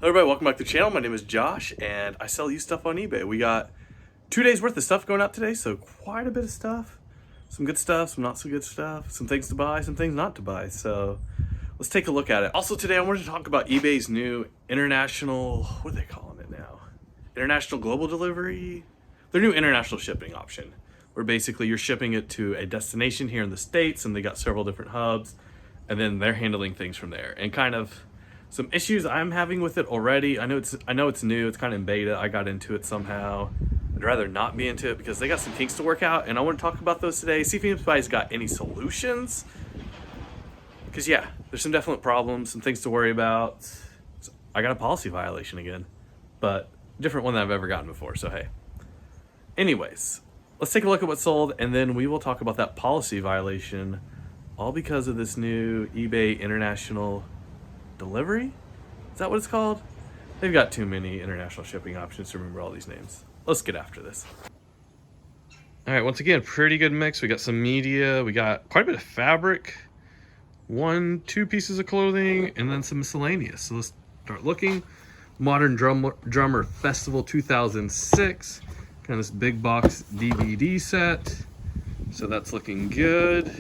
Hello everybody, welcome back to the channel. My name is Josh and I sell used stuff on eBay. We got 2 days worth of stuff going out today, so quite a bit of stuff. Some good stuff, some not so good stuff, some things to buy, some things not to buy. So let's take a look at it. Also today I wanted to talk about eBay's new international, what are they calling it now? International global delivery? Their new international shipping option, where basically you're shipping it to a destination here in the States and they got several different hubs and then they're handling things from there. And kind of some issues I'm having with it already. I know it's new, it's kind of in beta. I got into it somehow. I'd rather not be into it because they got some kinks to work out and I want to talk about those today. See if anybody's got any solutions. Because yeah, there's some definite problems, some things to worry about. I got a policy violation again, but different one than I've ever gotten before, so hey. Anyways, let's take a look at what's sold and then we will talk about that policy violation, all because of this new eBay international delivery? Is that what it's called? They've got too many international shipping options to remember all these names. Let's get after this. All right, once again, pretty good mix. We got some media, we got quite a bit of fabric, 2 pieces of clothing, and then some miscellaneous. So let's start looking. Modern Drummer Festival 2006, kind of this big box DVD set. So that's looking good.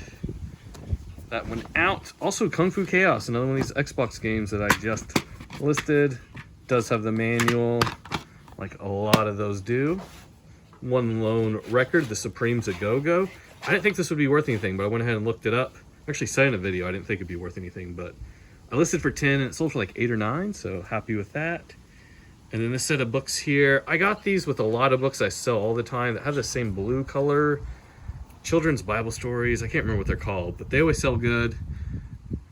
That one out. Also Kung Fu Chaos, another one of these Xbox games that I just listed. Does have the manual, like a lot of those do. One lone record, The Supremes A Go-Go. I didn't think this would be worth anything, but I went ahead and looked it up. Actually said in a video I didn't think it'd be worth anything, but I listed for 10 and it sold for like 8 or 9, so happy with that. And then this set of books here. I got these with a lot of books I sell all the time that have the same blue color. Children's Bible stories. I can't remember what they're called, but they always sell good.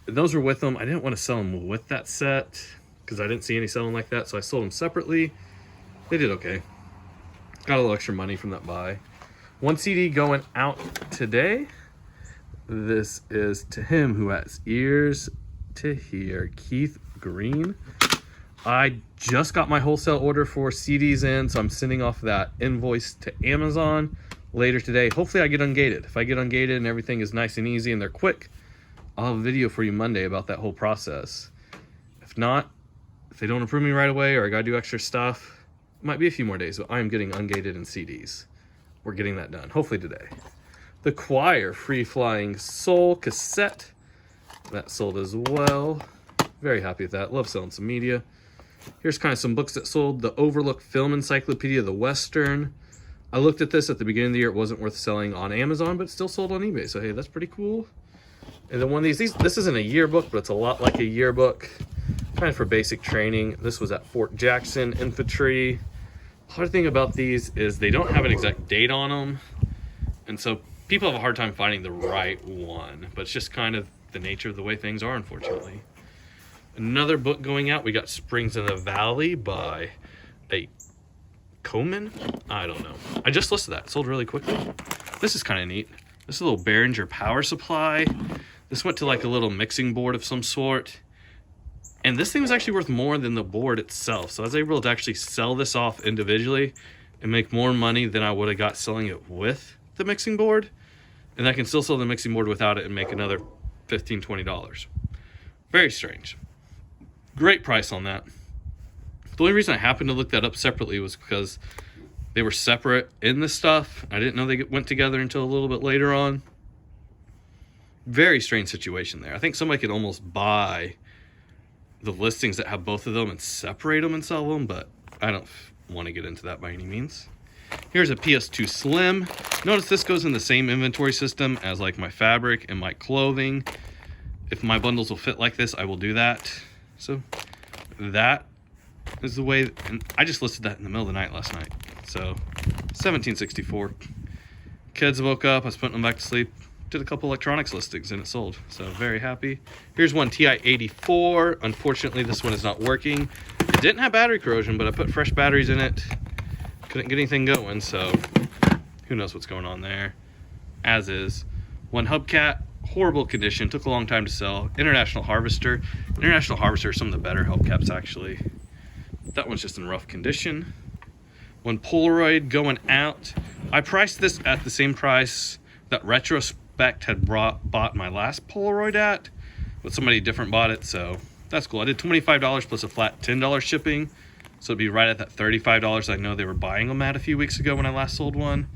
And those were with them. I didn't want to sell them with that set because I didn't see any selling like that, so I sold them separately. They did okay. Got a little extra money from that buy. One CD going out today. This is To Him Who Has Ears to Hear, Keith Green. I just got my wholesale order for CDs in, so I'm sending off that invoice to Amazon later today. Hopefully I get ungated. If I get ungated and everything is nice and easy and they're quick, I'll have a video for you Monday about that whole process. If not, if they don't approve me right away or I gotta do extra stuff, it might be a few more days, but I'm getting ungated in CDs. We're getting that done, hopefully today. The Choir Free Flying Soul cassette, that sold as well. Very happy with that. Love selling some media. Here's kind of some books that sold. The Overlook Film Encyclopedia of the Western. I looked at this at the beginning of the year. It wasn't worth selling on Amazon, but it still sold on eBay. So, hey, that's pretty cool. And then one of these, this isn't a yearbook, but it's a lot like a yearbook, kind of for basic training. This was at Fort Jackson Infantry. The hard thing about these is they don't have an exact date on them. And so people have a hard time finding the right one, but it's just kind of the nature of the way things are, unfortunately. Another book going out, we got Springs in the Valley by a Coleman? I don't know. I just listed that. It sold really quickly. This is kind of neat. This is a little Behringer power supply. This went to like a little mixing board of some sort. And this thing was actually worth more than the board itself. So I was able to actually sell this off individually and make more money than I would have got selling it with the mixing board. And I can still sell the mixing board without it and make another $15, $20. Very strange. Great price on that. The only reason I happened to look that up separately was because they were separate in the stuff. I didn't know they went together until a little bit later on. Very strange situation there. I think somebody could almost buy the listings that have both of them and separate them and sell them, but I don't want to get into that by any means. Here's a PS2 Slim. Notice this goes in the same inventory system as like my fabric and my clothing. If my bundles will fit like this, I will do that. So that is the way, and I just listed that in the middle of the night last night. So 1764. Kids woke up, I was putting them back to sleep, did a couple electronics listings and it sold. So very happy. Here's one TI-84. Unfortunately, this one is not working. It didn't have battery corrosion, but I put fresh batteries in it. Couldn't get anything going, so who knows what's going on there. As is. One hubcap, horrible condition, took a long time to sell. International Harvester. International Harvester are some of the better hubcaps actually. That one's just in rough condition. One Polaroid going out. I priced this at the same price that Retrospect had bought my last Polaroid at, but somebody different bought it, so that's cool. I did $25 plus a flat $10 shipping. So it'd be right at that $35 I know they were buying them at a few weeks ago when I last sold one.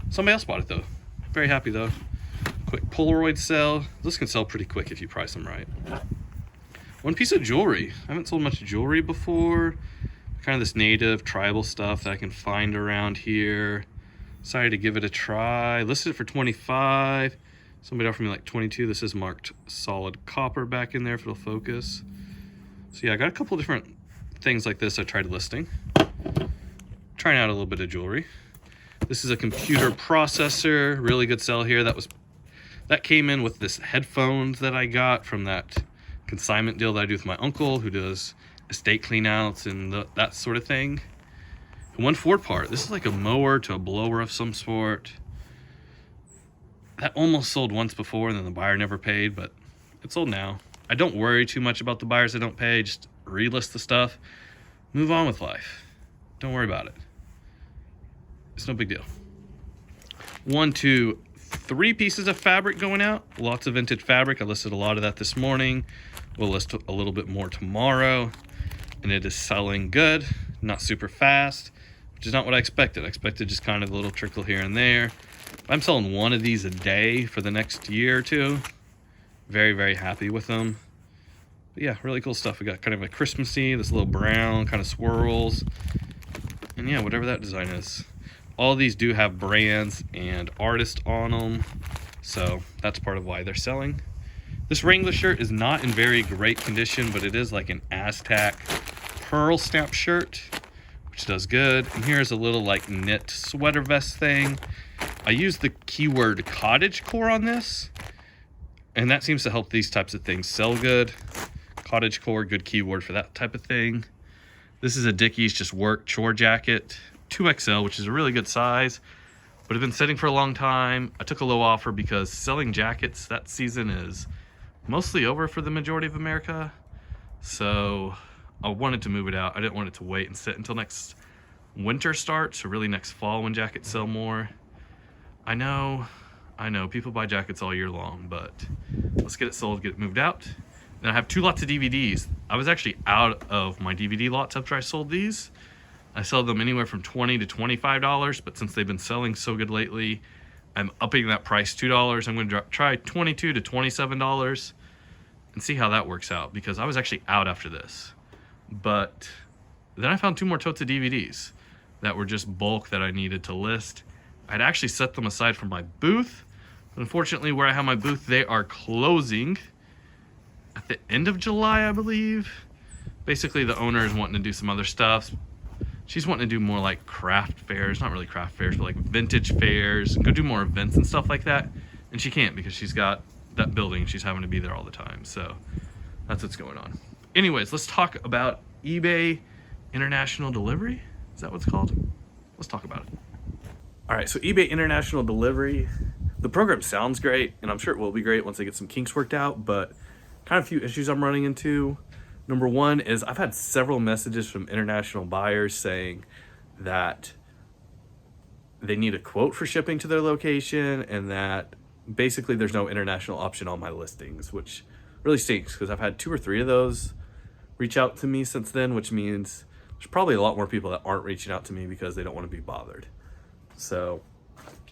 Somebody else bought it though. Very happy though. Quick Polaroid sell. This can sell pretty quick if you price them right. One piece of jewelry. I haven't sold much jewelry before. Kind of this native tribal stuff that I can find around here. Decided to give it a try. Listed it for 25. Somebody offered me like 22. This is marked solid copper back in there if it'll focus. So yeah, I got a couple different things like this I tried listing. Trying out a little bit of jewelry. This is a computer processor. Really good sell here. That came in with this headphones that I got from that consignment deal that I do with my uncle who does estate cleanouts and that sort of thing. And one Ford part. This is like a mower to a blower of some sort. That almost sold once before and then the buyer never paid, but it's sold now. I don't worry too much about the buyers that don't pay. Just relist the stuff. Move on with life. Don't worry about it. It's no big deal. 1, 2, 3 pieces of fabric going out. Lots of vintage fabric. I listed a lot of that this morning. We'll list a little bit more tomorrow. And it is selling good. Not super fast, which is not what I expected. I expected just kind of a little trickle here and there. I'm selling one of these a day for the next year or two. Very, very happy with them. But yeah, really cool stuff. We got kind of a Christmassy, this little brown kind of swirls. And yeah, whatever that design is. All these do have brands and artists on them. So that's part of why they're selling. This Wrangler shirt is not in very great condition, but it is like an Aztec pearl stamp shirt, which does good. And here's a little like knit sweater vest thing. I use the keyword cottagecore on this, and that seems to help these types of things sell good. Cottagecore, good keyword for that type of thing. This is a Dickies just work chore jacket, 2XL, which is a really good size, but I've been sitting for a long time. I took a low offer because selling jackets that season is mostly over for the majority of America. So I wanted to move it out. I didn't want it to wait and sit until next winter starts, or really next fall when jackets sell more. I know, people buy jackets all year long, but let's get it sold, get it moved out. Then I have 2 lots of DVDs. I was actually out of my DVD lots after I sold these. I sell them anywhere from $20 to $25, but since they've been selling so good lately, I'm upping that price $2. I'm going to try $22 to $27 and see how that works out, because I was actually out after this. But then I found 2 more totes of DVDs that were just bulk that I needed to list. I'd actually set them aside from my booth, but unfortunately where I have my booth, they are closing at the end of July, I believe. Basically the owner is wanting to do some other stuff. She's wanting to do more like craft fairs, not really craft fairs, but like vintage fairs, and go do more events and stuff like that. And she can't because she's got that building. She's having to be there all the time. So that's what's going on. Anyways, let's talk about eBay International Delivery. Is that what it's called? Let's talk about it. All right, so eBay International Delivery, the program sounds great, and I'm sure it will be great once they get some kinks worked out, but kind of a few issues I'm running into. Number one is I've had several messages from international buyers saying that they need a quote for shipping to their location, and that basically there's no international option on my listings, which really stinks because I've had 2 or 3 of those reach out to me since then, which means there's probably a lot more people that aren't reaching out to me because they don't want to be bothered. So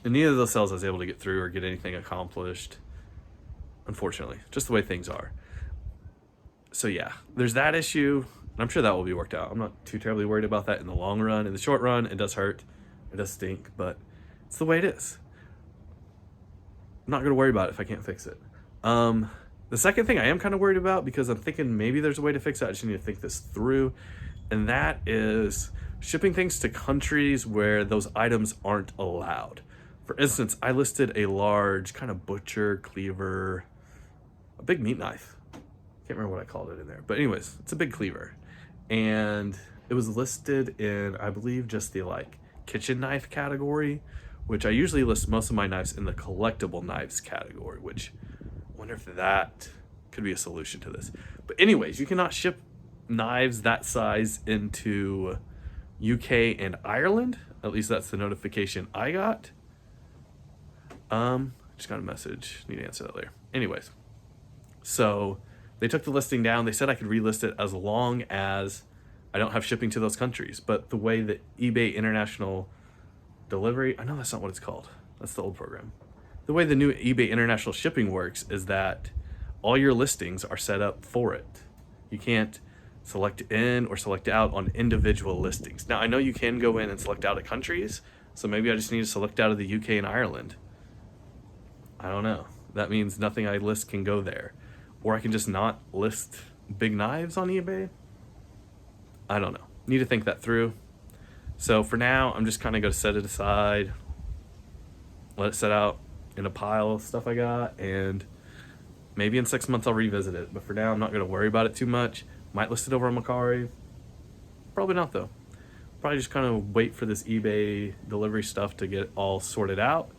in neither of those sales I was able to get through or get anything accomplished, unfortunately, just the way things are. So yeah, there's that issue, and I'm sure that will be worked out. I'm not too terribly worried about that in the long run. In the short run, it does hurt, it does stink, but it's the way it is. I'm not going to worry about it if I can't fix it. The second thing I am kind of worried about, because I'm thinking maybe there's a way to fix it, I just need to think this through, and that is shipping things to countries where those items aren't allowed. For instance, I listed a large kind of butcher, cleaver, a big meat knife. Can't remember what I called it in there, but anyways, it's a big cleaver, and it was listed in, I believe, just the like kitchen knife category, which I usually list most of my knives in the collectible knives category, which I wonder if that could be a solution to this. But anyways, you cannot ship knives that size into UK and Ireland. At least that's the notification I got. Just got a message. Need to answer that later. Anyways, so They took the listing down. They said I could relist it as long as I don't have shipping to those countries. But the way that eBay International Delivery, I know that's not what it's called. That's the old program. The way the new eBay International Shipping works is that all your listings are set up for it. You can't select in or select out on individual listings. Now, I know you can go in and select out of countries, so maybe I just need to select out of the UK and Ireland. I don't know. That means nothing I list can go there. Or I can just not list big knives on eBay. I don't know. Need to think that through. So for now, I'm just kind of going to set it aside, let it set out in a pile of stuff I got, and maybe in 6 months I'll revisit it. But for now, I'm not going to worry about it too much. Might list it over on Macari. Probably not, though. Probably just kind of wait for this eBay delivery stuff to get all sorted out.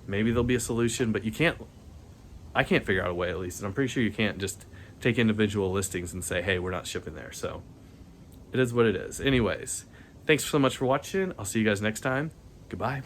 Maybe there'll be a solution, but I can't figure out a way, at least. And I'm pretty sure you can't just take individual listings and say, hey, we're not shipping there. So it is what it is. Anyways, thanks so much for watching. I'll see you guys next time. Goodbye.